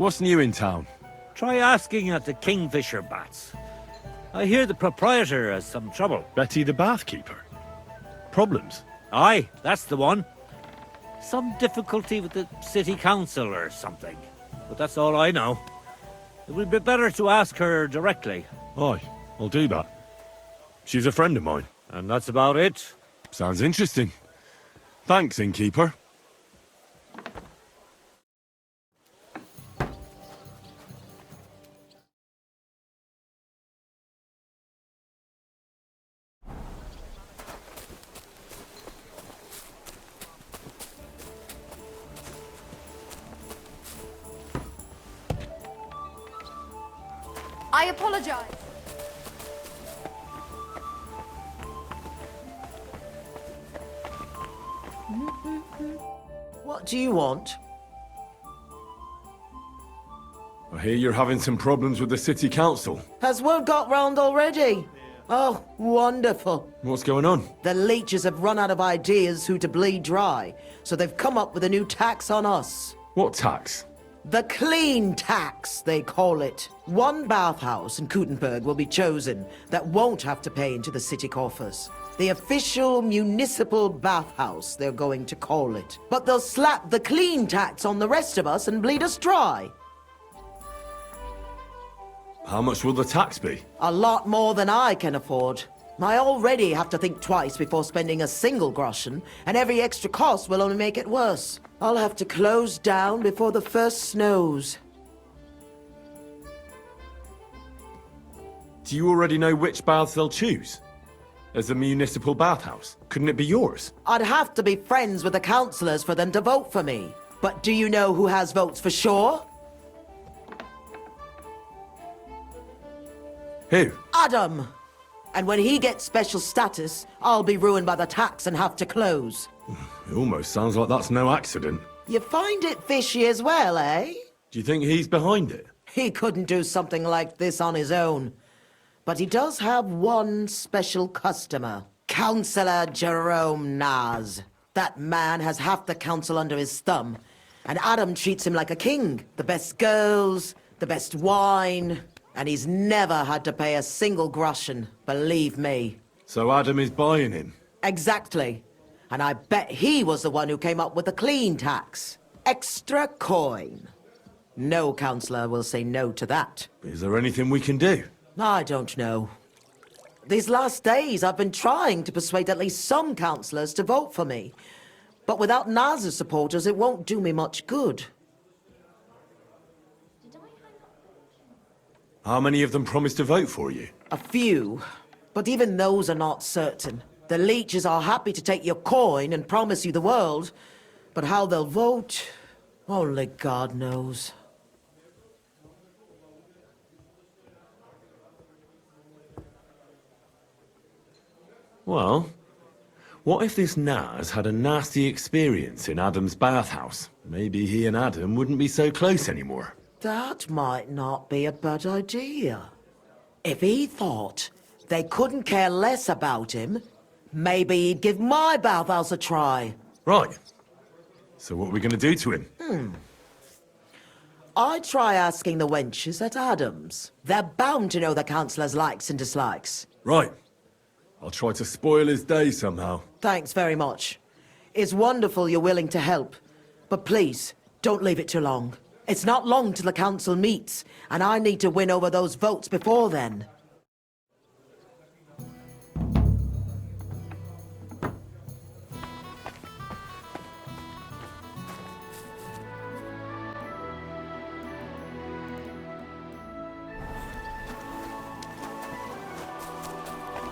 What's new in town? Try asking at the Kingfisher Bats. I hear the proprietor has some trouble. Betty the bathkeeper? Problems? Aye, that's the one. Some difficulty with the city council or something. But that's all I know. It would be better to ask her directly. Aye, I'll do that. She's a friend of mine. And that's about it. Sounds interesting. Thanks, innkeeper. I apologize. What do you want? I hear you're having some problems with the city council. Has word got round already? Oh, wonderful. What's going on? The leeches have run out of ideas who to bleed dry, so they've come up with a new tax on us. What tax? The clean tax, they call it. One bathhouse in Kuttenberg will be chosen that won't have to pay into the city coffers. The official municipal bathhouse, they're going to call it. But they'll slap the clean tax on the rest of us and bleed us dry. How much will the tax be? A lot more than I can afford. I already have to think twice before spending a single groschen, and every extra cost will only make it worse. I'll have to close down before the first snows. Do you already know which baths they'll choose? As a municipal bathhouse, couldn't it be yours? I'd have to be friends with the councillors for them to vote for me. But do you know who has votes for sure? Who? Adam! And when he gets special status, I'll be ruined by the tax and have to close. It almost sounds like that's no accident. You find it fishy as well, eh? Do you think he's behind it? He couldn't do something like this on his own. But he does have one special customer. Councillor Jerome Naz. That man has half the council under his thumb. And Adam treats him like a king. The best girls, the best wine... And he's never had to pay a single groschen, believe me. So Adam is buying him? Exactly. And I bet he was the one who came up with the clean tax. Extra coin. No councillor will say no to that. Is there anything we can do? I don't know. These last days I've been trying to persuade at least some councillors to vote for me. But without Naz's supporters, it won't do me much good. How many of them promised to vote for you? A few, but even those are not certain. The leeches are happy to take your coin and promise you the world, but how they'll vote, only God knows. Well, what if this Naz had a nasty experience in Adam's bathhouse? Maybe he and Adam wouldn't be so close anymore. That might not be a bad idea. If he thought they couldn't care less about him, maybe he'd give my bathhouse a try. Right. So what are we going to do to him? I'd try asking the wenches at Adams. They're bound to know the councillor's likes and dislikes. Right. I'll try to spoil his day somehow. Thanks very much. It's wonderful you're willing to help. But please, don't leave it too long. It's not long till the council meets, and I need to win over those votes before then.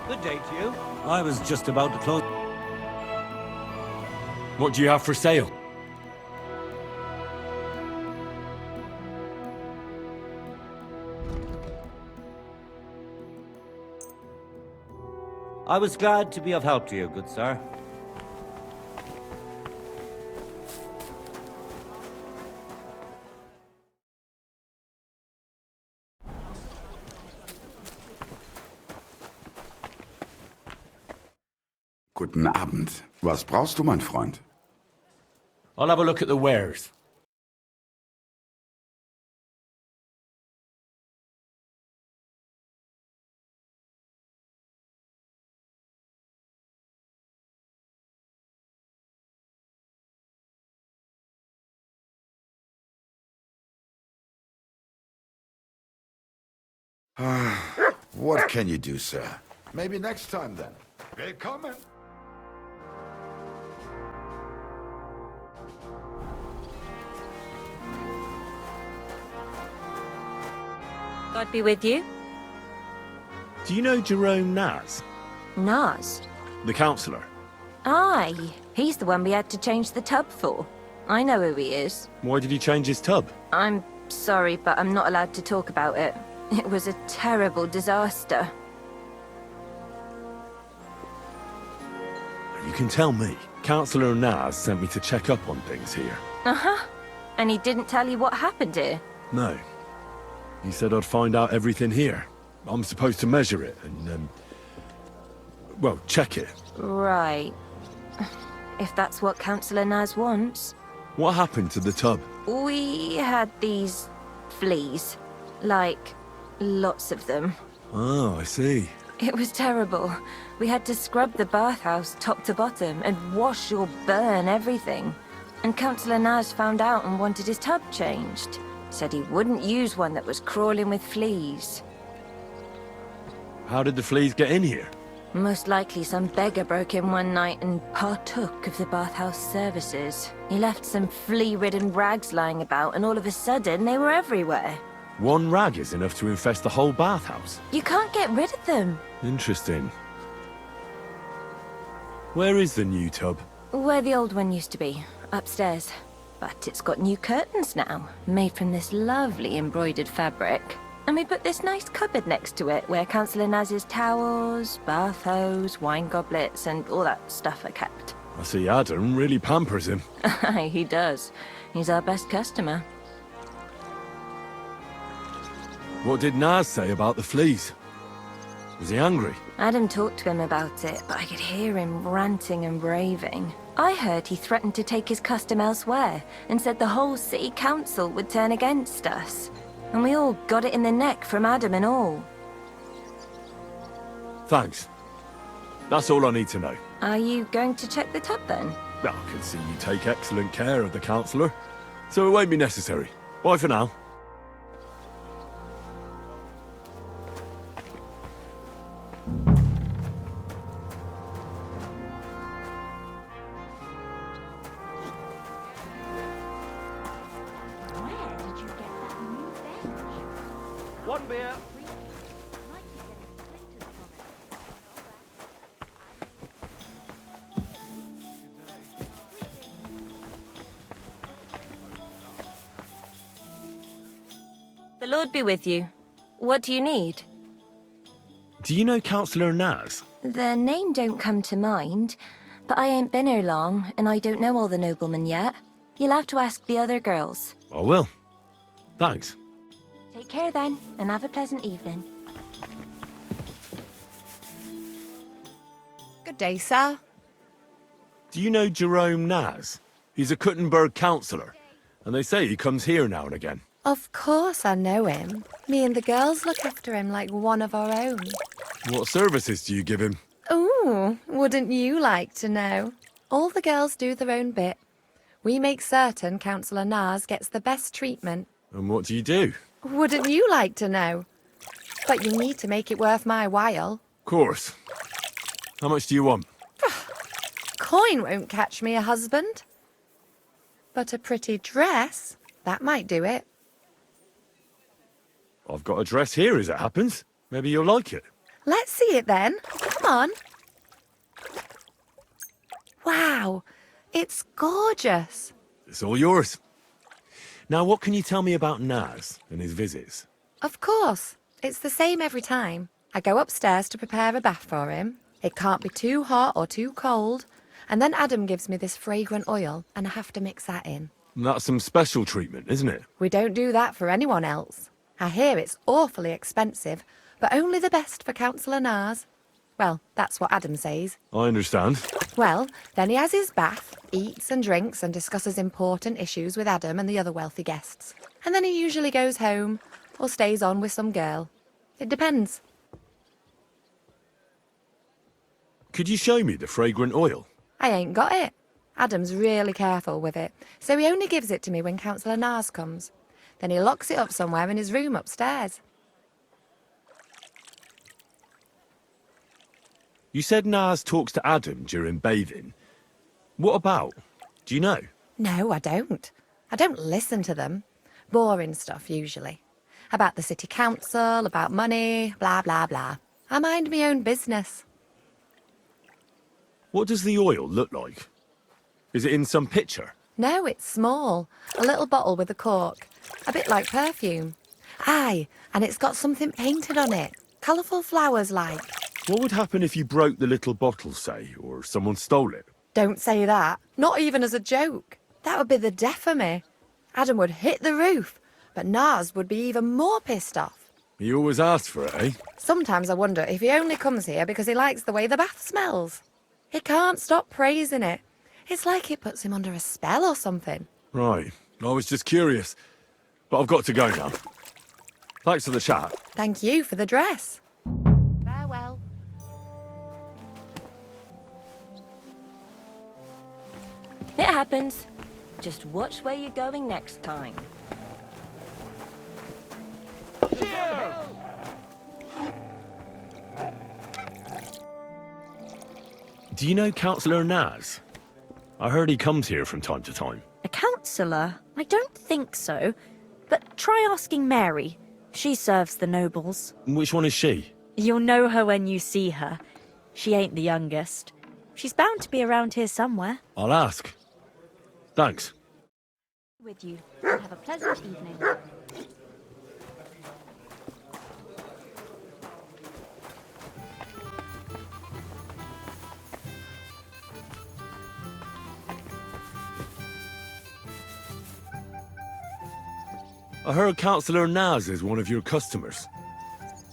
Good day to you. I was just about to close. What do you have for sale? I was glad to be of help to you, good sir. Guten Abend. Was brauchst du, mein Freund? I'll have a look at the wares. What can you do, sir? Maybe next time then. Willkommen. God be with you. Do you know Jerome Naz, Nas. the councillor? Aye, he's the one we had to change the tub for. I know who he is. Why did he change his tub? I'm sorry, but I'm not allowed to talk about it. It was a terrible disaster. You can tell me. Councillor Naz sent me to check up on things here. Uh-huh. And he didn't tell you what happened here? No. He said I'd find out everything here. I'm supposed to measure it and, well, check it. Right. If that's what Councillor Naz wants. What happened to the tub? We had these fleas. Like, lots of them. Oh, I see. It was terrible. We had to scrub the bathhouse top to bottom and wash or burn everything. And Councillor Naz found out and wanted his tub changed. Said he wouldn't use one that was crawling with fleas. How did the fleas get in here? Most likely some beggar broke in one night and partook of the bathhouse services. He left some flea-ridden rags lying about, and all of a sudden they were everywhere. One rag is enough to infest the whole bathhouse. You can't get rid of them. Interesting. Where is the new tub? Where the old one used to be, upstairs. But it's got new curtains now, made from this lovely embroidered fabric. And we put this nice cupboard next to it, where Councillor Naz's towels, bath hose, wine goblets, and all that stuff are kept. I see Adam really pampers him. Aye, he does. He's our best customer. What did Naz say about the fleas? Was he angry? Adam talked to him about it, but I could hear him ranting and raving. I heard he threatened to take his custom elsewhere, and said the whole city council would turn against us. And we all got it in the neck from Adam and all. Thanks. That's all I need to know. Are you going to check the tub then? Well, I can see you take excellent care of the councillor, so it won't be necessary. Bye for now. One beer. The Lord be with you. What do you need? Do you know Councillor Naz? The name don't come to mind, but I ain't been here long, and I don't know all the noblemen yet. You'll have to ask the other girls. I will. Thanks. Take care then, and have a pleasant evening. Good day, sir. Do you know Jerome Naz? He's a Kuttenberg councillor, and they say he comes here now and again. Of course I know him. Me and the girls look after him like one of our own. What services do you give him? Ooh, wouldn't you like to know? All the girls do their own bit. We make certain Councillor Naz gets the best treatment. And what do you do? Wouldn't you like to know? But you need to make it worth my while. Of course. How much do you want? Coin won't catch me a husband. But a pretty dress, that might do it. I've got a dress here as it happens. Maybe you'll like it. Let's see it then. Come on. Wow, it's gorgeous. It's all yours. Now, what can you tell me about Naz and his visits? Of course. It's the same every time. I go upstairs to prepare a bath for him. It can't be too hot or too cold. And then Adam gives me this fragrant oil, and I have to mix that in. That's some special treatment, isn't it? We don't do that for anyone else. I hear it's awfully expensive, but only the best for Councillor Naz. Well, that's what Adam says. I understand. Well, then he has his bath, eats and drinks and discusses important issues with Adam and the other wealthy guests. And then he usually goes home or stays on with some girl. It depends. Could you show me the fragrant oil? I ain't got it. Adam's really careful with it, so he only gives it to me when Councillor Naz comes. Then he locks it up somewhere in his room upstairs. You said Naz talks to Adam during bathing. What about? Do you know? No, I don't. I don't listen to them. Boring stuff, usually. About the city council, about money, blah, blah, blah. I mind my own business. What does the oil look like? Is it in some picture? No, it's small. A little bottle with a cork. A bit like perfume. Aye, and it's got something painted on it. Colourful flowers like. What would happen if you broke the little bottle, say, or someone stole it? Don't say that. Not even as a joke. That would be the death of me. Adam would hit the roof, but Naz would be even more pissed off. He always asks for it, eh? Sometimes I wonder if he only comes here because he likes the way the bath smells. He can't stop praising it. It's like it puts him under a spell or something. Right. I was just curious. But I've got to go now. Thanks for the chat. Thank you for the dress. Farewell. It happens. Just watch where you're going next time. Do you know Councillor Naz? I heard he comes here from time to time. A councillor? I don't think so. But try asking Mary. She serves the nobles. Which one is she? You'll know her when you see her. She ain't the youngest. She's bound to be around here somewhere. I'll ask. Thanks. With you. Have a pleasant evening. I heard Councillor Naz is one of your customers.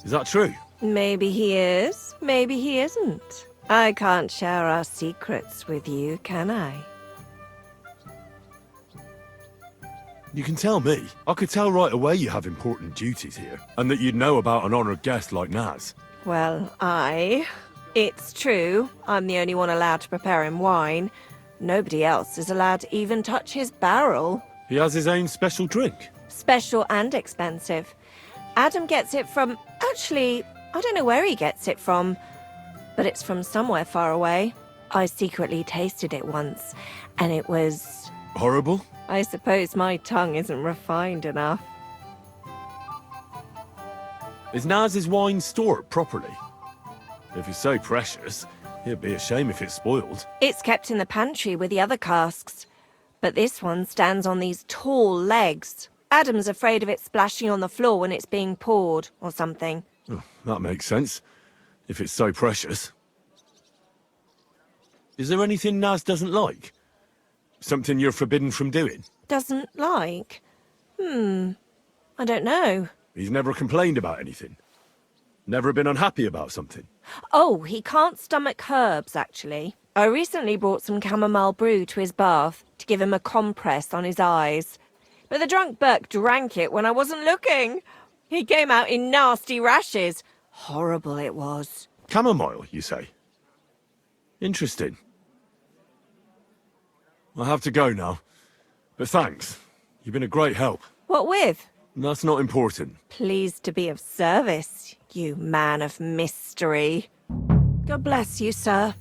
Is that true? Maybe he is, maybe he isn't. I can't share our secrets with you, can I? You can tell me. I could tell right away you have important duties here, and that you'd know about an honoured guest like Naz. Well, it's true. I'm the only one allowed to prepare him wine. Nobody else is allowed to even touch his barrel. He has his own special drink. Special and expensive. Adam gets it from... Actually, I don't know where he gets it from, but it's from somewhere far away. I secretly tasted it once, and it was... Horrible? I suppose my tongue isn't refined enough. Is Naz's wine stored properly? If it's so precious, it'd be a shame if it's spoiled. It's kept in the pantry with the other casks, but this one stands on these tall legs. Adam's afraid of it splashing on the floor when it's being poured, or something. Oh, that makes sense, if it's so precious. Is there anything Naz doesn't like? Something you're forbidden from doing? Doesn't like? I don't know. He's never complained about anything? Never been unhappy about something? Oh, he can't stomach herbs, actually. I recently brought some chamomile brew to his bath to give him a compress on his eyes. But the drunk Burke drank it when I wasn't looking. He came out in nasty rashes. Horrible it was. Chamomile, you say? Interesting. I'll have to go now. But thanks. You've been a great help. What with? That's not important. Pleased to be of service, you man of mystery. God bless you, sir.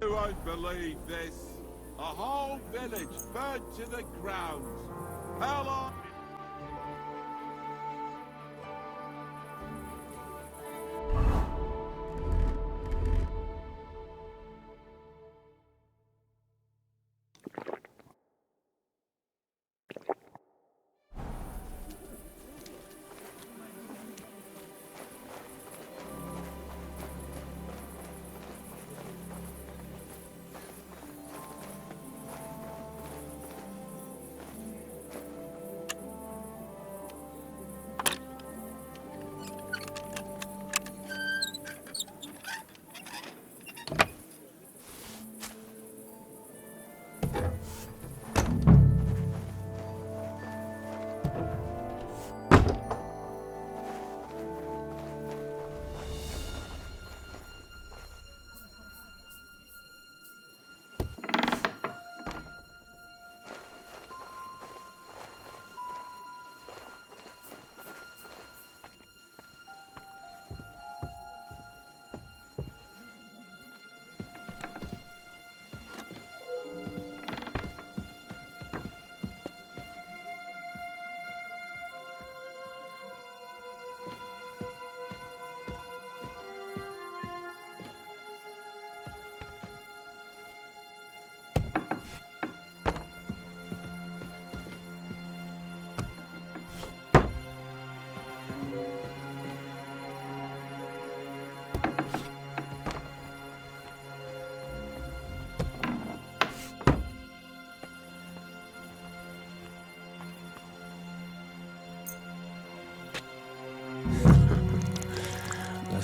You won't believe this. A whole village burnt to the ground. How long?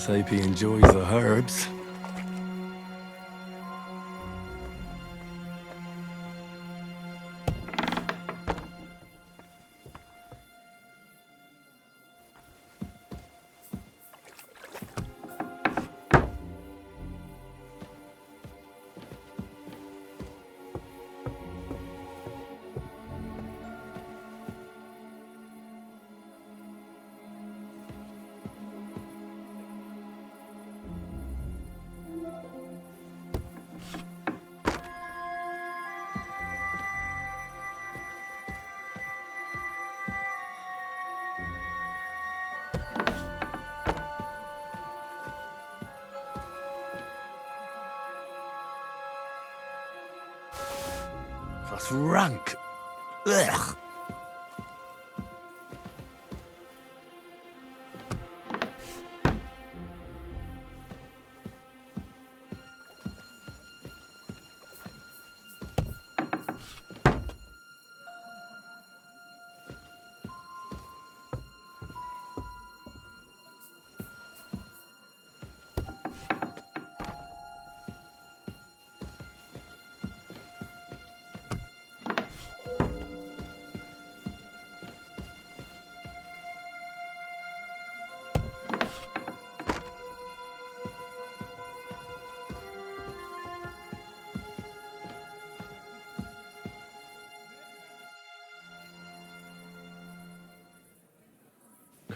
Let's hope he enjoys the herbs. That's rank. Ugh.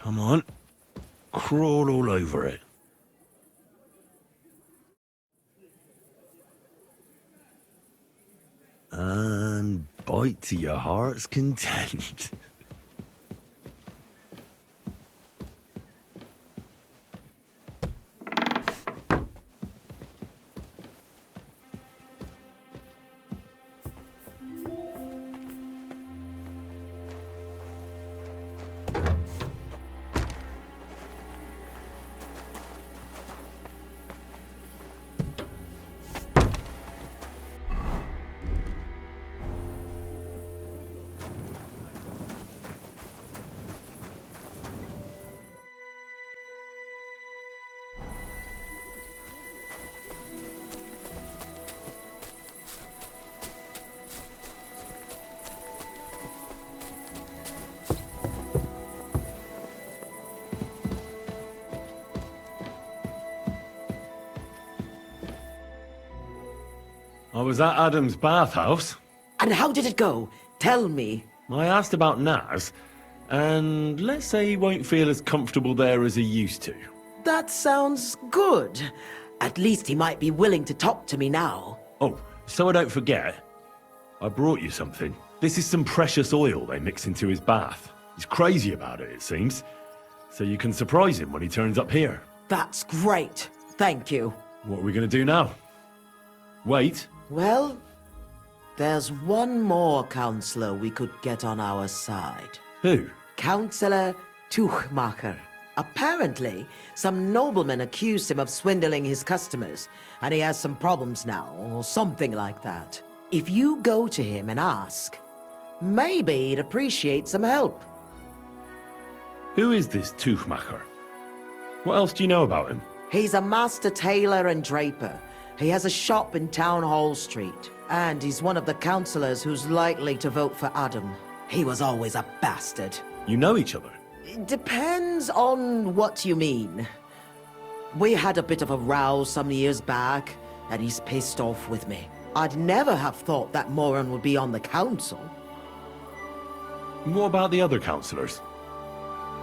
Come on. Crawl all over it. And bite to your heart's content. I was at Adam's bathhouse. And how did it go? Tell me. I asked about Naz, and let's say he won't feel as comfortable there as he used to. That sounds good. At least he might be willing to talk to me now. Oh, so I don't forget, I brought you something. This is some precious oil they mix into his bath. He's crazy about it, it seems. So you can surprise him when he turns up here. That's great. Thank you. What are we going to do now? Wait? Well, there's one more counselor we could get on our side. Who? Councillor Tuchmacher. Apparently, some nobleman accused him of swindling his customers, and he has some problems now, or something like that. If you go to him and ask, maybe he'd appreciate some help. Who is this Tuchmacher? What else do you know about him? He's a master tailor and draper. He has a shop in Town Hall Street, and he's one of the councillors who's likely to vote for Adam. He was always a bastard. You know each other? It depends on what you mean. We had a bit of a row some years back, and he's pissed off with me. I'd never have thought that moron would be on the council. What about the other councillors?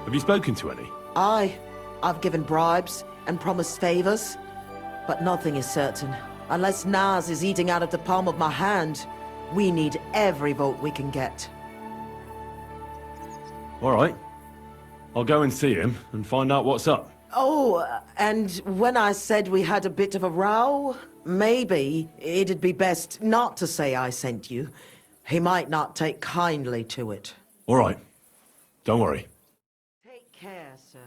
Have you spoken to any? I've given bribes and promised favors, but nothing is certain. Unless Naz is eating out of the palm of my hand, we need every vote we can get. All right. I'll go and see him and find out what's up. Oh, and when I said we had a bit of a row, maybe it'd be best not to say I sent you. He might not take kindly to it. All right. Don't worry. Take care, sir.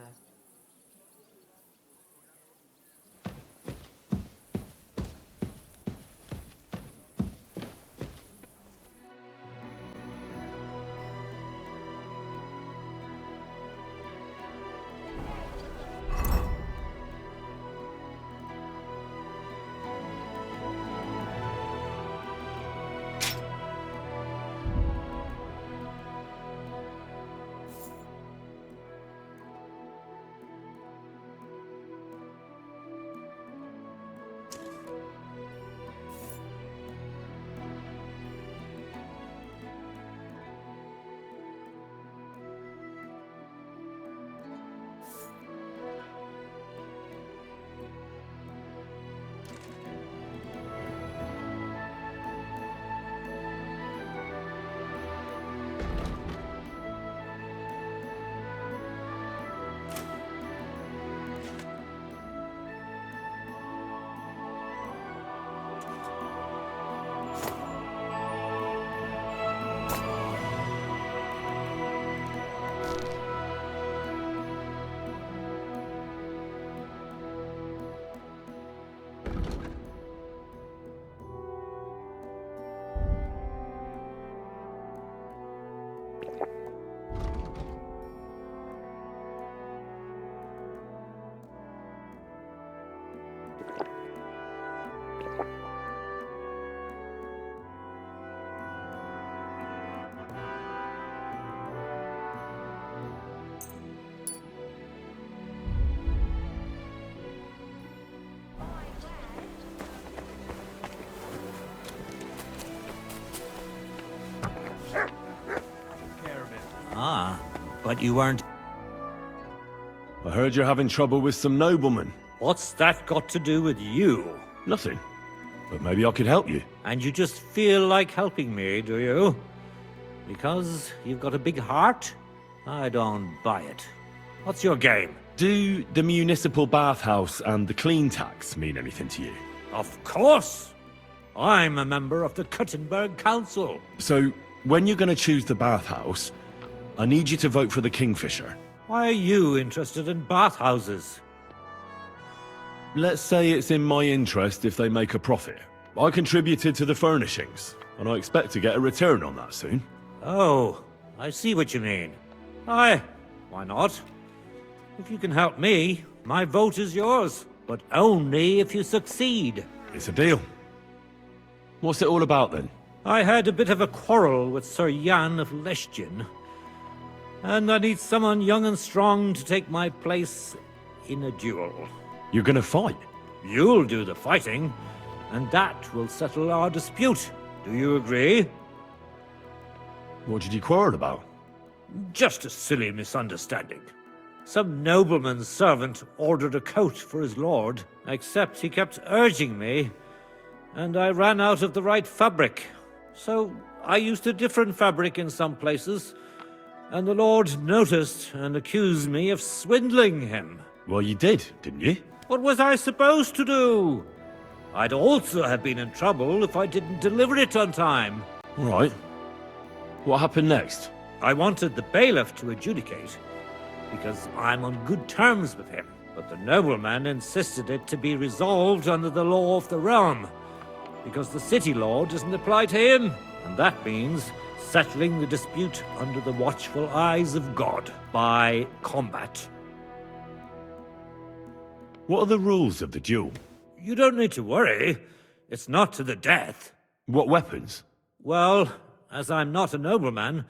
but you weren't. I heard you're having trouble with some noblemen. What's that got to do with you? Nothing. But maybe I could help you. And you just feel like helping me, do you? Because you've got a big heart? I don't buy it. What's your game? Do the municipal bathhouse and the clean tax mean anything to you? Of course! I'm a member of the Kuttenberg Council. So, when you're going to choose the bathhouse, I need you to vote for the Kingfisher. Why are you interested in bathhouses? Let's say it's in my interest if they make a profit. I contributed to the furnishings, and I expect to get a return on that soon. Oh, I see what you mean. Aye, why not? If you can help me, my vote is yours. But only if you succeed. It's a deal. What's it all about then? I had a bit of a quarrel with Sir Jan of Leschtin. And I need someone young and strong to take my place in a duel. You're gonna fight? You'll do the fighting, and that will settle our dispute. Do you agree? What did you quarrel about? Just a silly misunderstanding. Some nobleman's servant ordered a coat for his lord, except he kept urging me, and I ran out of the right fabric. So I used a different fabric in some places, and the lord noticed and accused me of swindling him. Well, you did, didn't you? What was I supposed to do? I'd also have been in trouble if I didn't deliver it on time. All right. What happened next? I wanted the bailiff to adjudicate, because I'm on good terms with him. But the nobleman insisted it to be resolved under the law of the realm, because the city law doesn't apply to him, and that means settling the dispute under the watchful eyes of God by combat. What are the rules of the duel? You don't need to worry. It's not to the death. What weapons? Well, as I'm not a nobleman,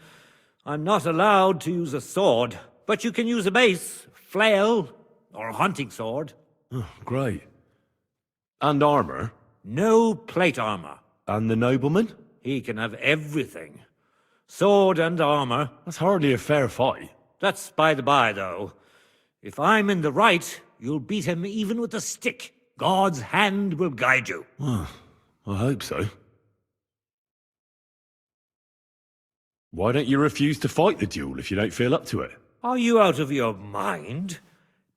I'm not allowed to use a sword. But you can use a mace, flail, or a hunting sword. Oh, great. And armor? No plate armor. And the nobleman? He can have everything. Sword and armor. That's hardly a fair fight. That's by the by, though. If I'm in the right, you'll beat him even with a stick. God's hand will guide you. Well, I hope so. Why don't you refuse to fight the duel if you don't feel up to it? Are you out of your mind?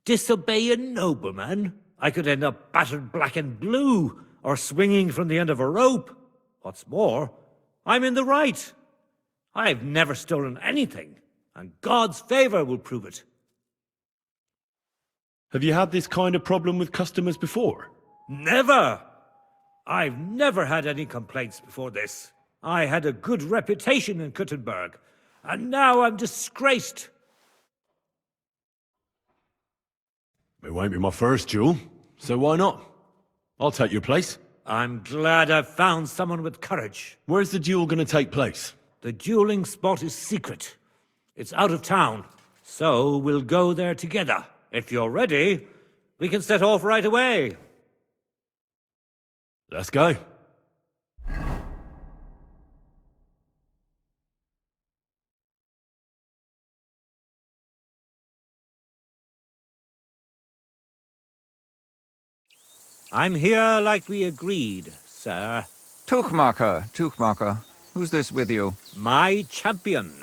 Disobey a nobleman? I could end up battered black and blue, or swinging from the end of a rope. What's more, I'm in the right. I've never stolen anything, and God's favor will prove it. Have you had this kind of problem with customers before? Never! I've never had any complaints before this. I had a good reputation in Kuttenberg, and now I'm disgraced. It won't be my first duel, so why not? I'll take your place. I'm glad I've found someone with courage. Where's the duel going to take place? The dueling spot is secret. It's out of town, so we'll go there together. If you're ready, we can set off right away. Let's go. I'm here like we agreed, sir. Tuchmacher. Who's this with you? My champion.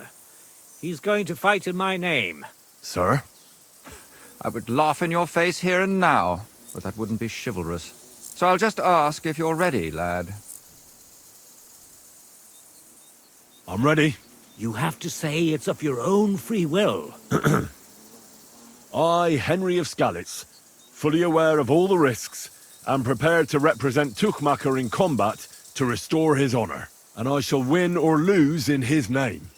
He's going to fight in my name. Sir? I would laugh in your face here and now, but that wouldn't be chivalrous. So I'll just ask if you're ready, lad. I'm ready. You have to say it's of your own free will. I, Henry of Skalitz, fully aware of all the risks, am prepared to represent Tuchmacher in combat to restore his honor, and I shall win or lose in his name.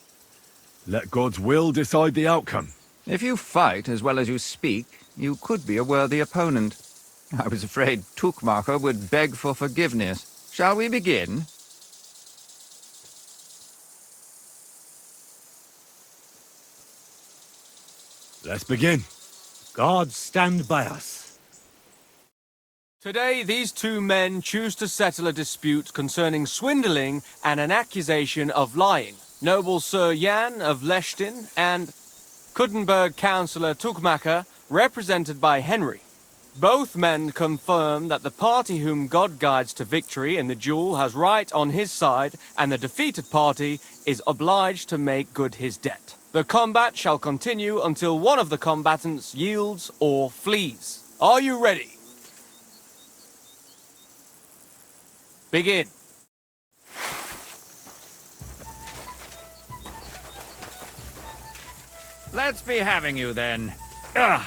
Let God's will decide the outcome. If you fight as well as you speak, you could be a worthy opponent. I was afraid Tuchmacher would beg for forgiveness. Shall we begin? Let's begin. God stand by us. Today, these two men choose to settle a dispute concerning swindling and an accusation of lying. Noble Sir Jan of Leschtin and... Kuttenberg Councillor Tuchmacher, represented by Henry. Both men confirm that the party whom God guides to victory in the duel has right on his side, and the defeated party is obliged to make good his debt. The combat shall continue until one of the combatants yields or flees. Are you ready? Begin. Let's be having you then. Oh,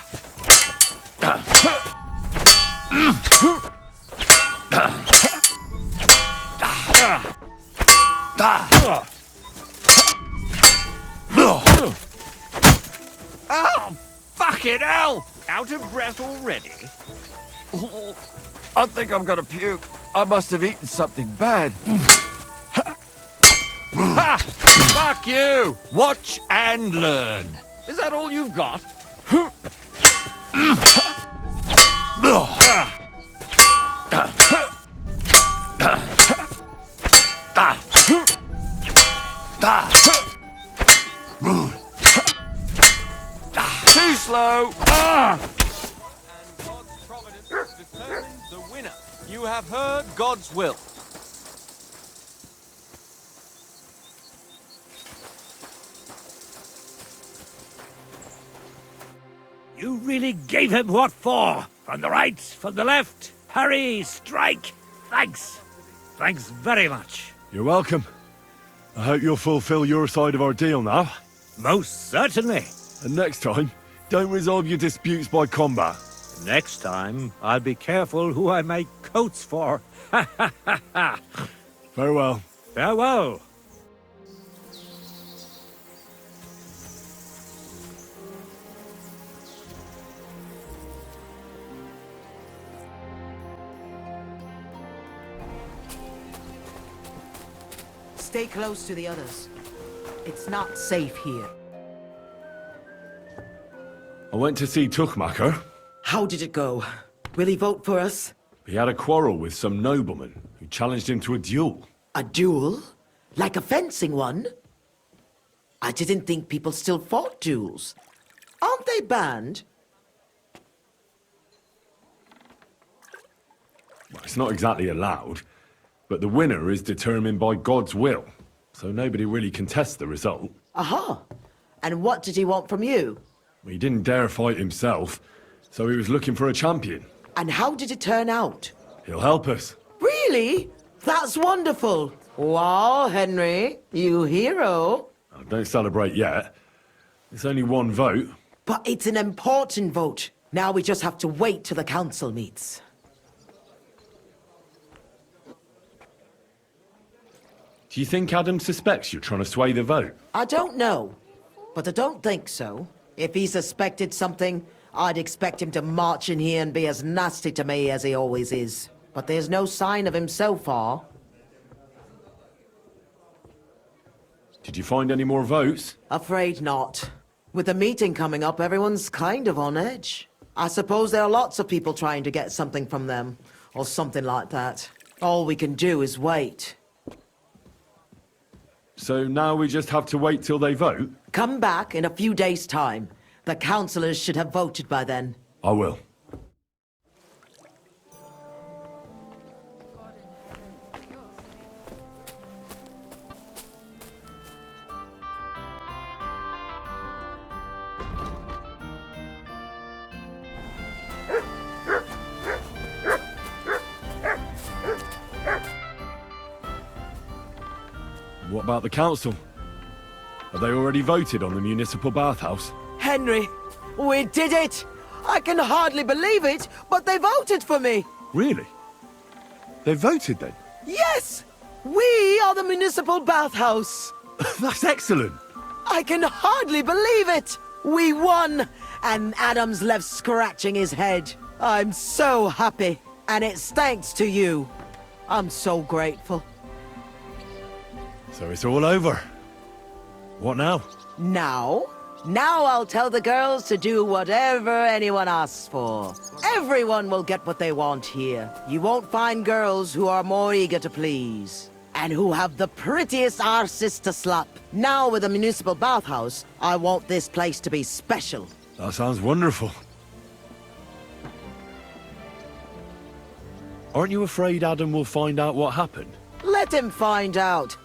fucking hell! Out of breath already? I think I'm gonna puke. I must have eaten something bad. Ha! Fuck you! Watch and learn. Is that all you've got? Too slow. And God's providence determines the winner. You have heard God's will. You really gave him what for? From the right, from the left, parry, strike. Thanks. Thanks very much. You're welcome. I hope you'll fulfill your side of our deal now. Most certainly. And next time, don't resolve your disputes by combat. Next time, I'll be careful who I make coats for. Ha ha ha ha. Farewell. Farewell. Stay close to the others. It's not safe here. I went to see Tuchmacher. How did it go? Will he vote for us? He had a quarrel with some nobleman who challenged him to a duel. A duel? Like a fencing one? I didn't think people still fought duels. Aren't they banned? Well, it's not exactly allowed, but the winner is determined by God's will, so nobody really contests the result. Aha! And what did he want from you? He didn't dare fight himself, so he was looking for a champion. And how did it turn out? He'll help us. Really? That's wonderful! Wow, Henry, you hero. Oh, don't celebrate yet. It's only one vote. But it's an important vote. Now we just have to wait till the council meets. Do you think Adam suspects you're trying to sway the vote? I don't know, but I don't think so. If he suspected something, I'd expect him to march in here and be as nasty to me as he always is. But there's no sign of him so far. Did you find any more votes? Afraid not. With the meeting coming up, everyone's kind of on edge. I suppose there are lots of people trying to get something from them, or something like that. All we can do is wait. So now we just have to wait till they vote? Come back in a few days' time. The councillors should have voted by then. I will. What about the council? Have they already voted on the municipal bathhouse? Henry, we did it! I can hardly believe it, but they voted for me! Really? They voted then? Yes! We are the municipal bathhouse! That's excellent! I can hardly believe it! We won! And Adam's left scratching his head. I'm so happy. And it's thanks to you. I'm so grateful. So it's all over. What now? Now I'll tell the girls to do whatever anyone asks for. Everyone will get what they want here. You won't find girls who are more eager to please. and who have the prettiest arses to slap. Now with a municipal bathhouse, I want this place to be special. That sounds wonderful. Aren't you afraid Adam will find out what happened? Let him find out.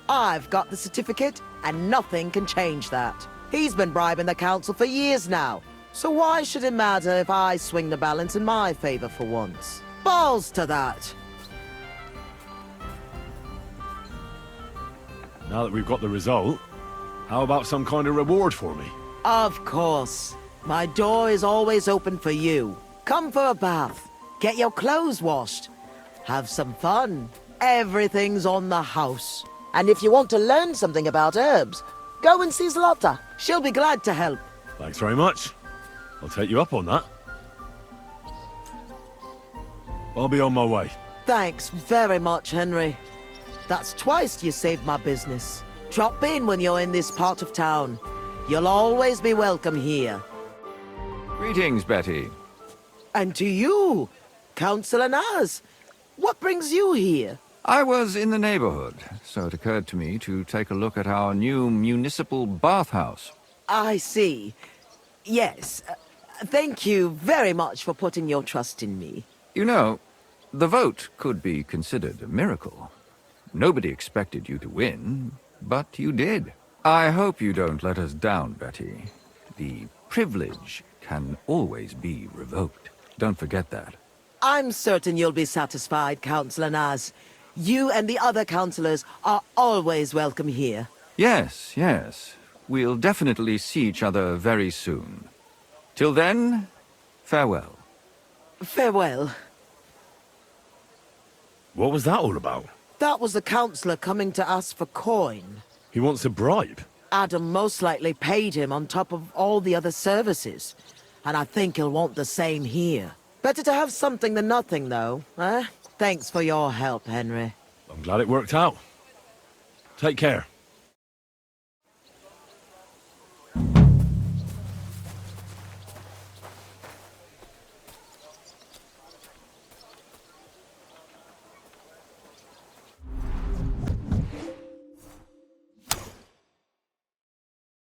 I've got the certificate, and nothing can change that. He's been bribing the council for years now, so why should it matter if I swing the balance in my favor for once? Balls to that. Now that we've got the result, how about some kind of reward for me? Of course. My door is always open for you. Come for a bath. Get your clothes washed. Have some fun. Everything's on the house. And if you want to learn something about herbs, go and see Zlata. She'll be glad to help. Thanks very much. I'll take you up on that. I'll be on my way. Thanks very much, Henry. That's twice you saved my business. Drop in when you're in this part of town. You'll always be welcome here. Greetings, Betty. And to you, Councillor Naz. What brings you here? I was in the neighborhood, so it occurred to me to take a look at our new municipal bathhouse. I see. Yes. Thank you very much for putting your trust in me. You know, the vote could be considered a miracle. Nobody expected you to win, but you did. I hope you don't let us down, Betty. The privilege can always be revoked. Don't forget that. I'm certain you'll be satisfied, Councillor Naz. You and the other councillors are always welcome here. Yes, yes. We'll definitely see each other very soon. Till then, farewell. Farewell. What was that all about? That was the councillor coming to ask for coin. He wants a bribe. Adam most likely paid him on top of all the other services. And I think he'll want the same here. Better to have something than nothing, though, eh? Thanks for your help, Henry. I'm glad it worked out. Take care.